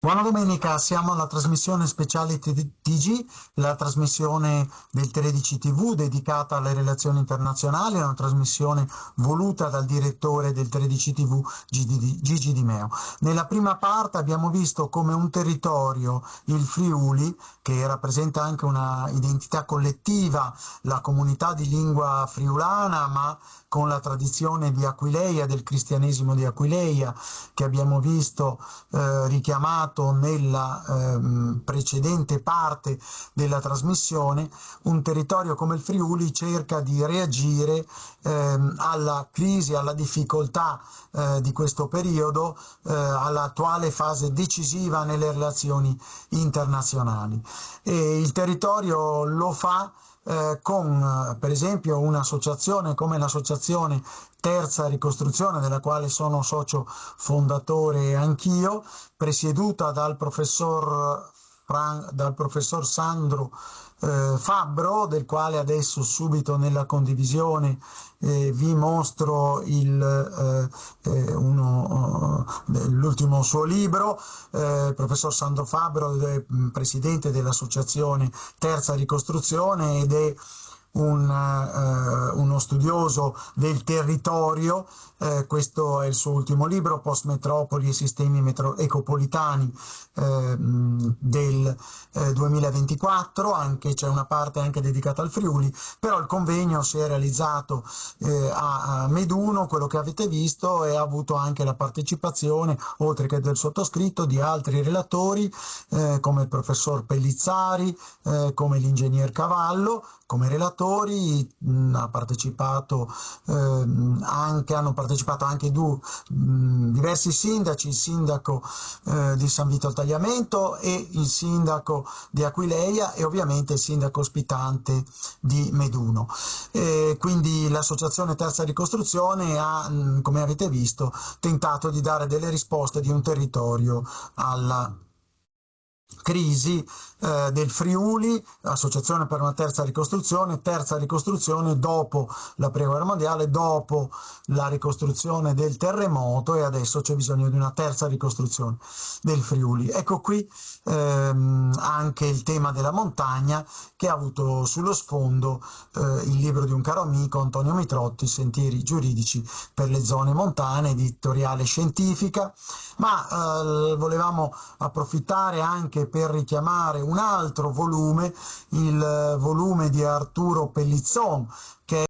Buona domenica, siamo alla trasmissione speciale TG, la trasmissione del 13 TV dedicata alle relazioni internazionali, una trasmissione voluta dal direttore del 13 TV Gigi Di Meo. Nella prima parte abbiamo visto come un territorio, il Friuli, che rappresenta anche una identità collettiva, la comunità di lingua friulana, ma con la tradizione di Aquileia, del cristianesimo di Aquileia, che abbiamo visto richiamato nella precedente parte della trasmissione. Un territorio come il Friuli cerca di reagire alla crisi, alla difficoltà di questo periodo, all'attuale fase decisiva nelle relazioni internazionali. E il territorio lo fa con per esempio un'associazione come l'associazione Terza Ricostruzione, della quale sono socio fondatore anch'io, presieduta dal professor Sandro Fabbro, del quale adesso subito nella condivisione vi mostro l'ultimo suo libro. Il professor Sandro Fabbro è presidente dell'associazione Terza Ricostruzione ed è uno studioso del territorio. Questo è il suo ultimo libro, Post Metropoli e Sistemi Ecopolitani, del 2024. C'è una parte anche dedicata al Friuli, però il convegno si è realizzato a Meduno, quello che avete visto, e ha avuto anche la partecipazione, oltre che del sottoscritto, di altri relatori come il professor Pellizzari, come l'ingegner Cavallo, come relatori. Hanno partecipato anche diversi sindaci, il sindaco di San Vito al Tagliamento e il sindaco di Aquileia e ovviamente il sindaco ospitante di Meduno. Quindi l'associazione Terza Ricostruzione ha, come avete visto, tentato di dare delle risposte di un territorio alla crisi del Friuli, Associazione per una terza ricostruzione dopo la prima guerra mondiale, dopo la ricostruzione del terremoto, e adesso c'è bisogno di una terza ricostruzione del Friuli. Ecco qui anche il tema della montagna, che ha avuto sullo sfondo il libro di un caro amico, Antonio Mitrotti, Sentieri giuridici per le zone montane, editoriale scientifica. Ma volevamo approfittare anche per richiamare un altro volume, il volume di Arturo Pellizzon, che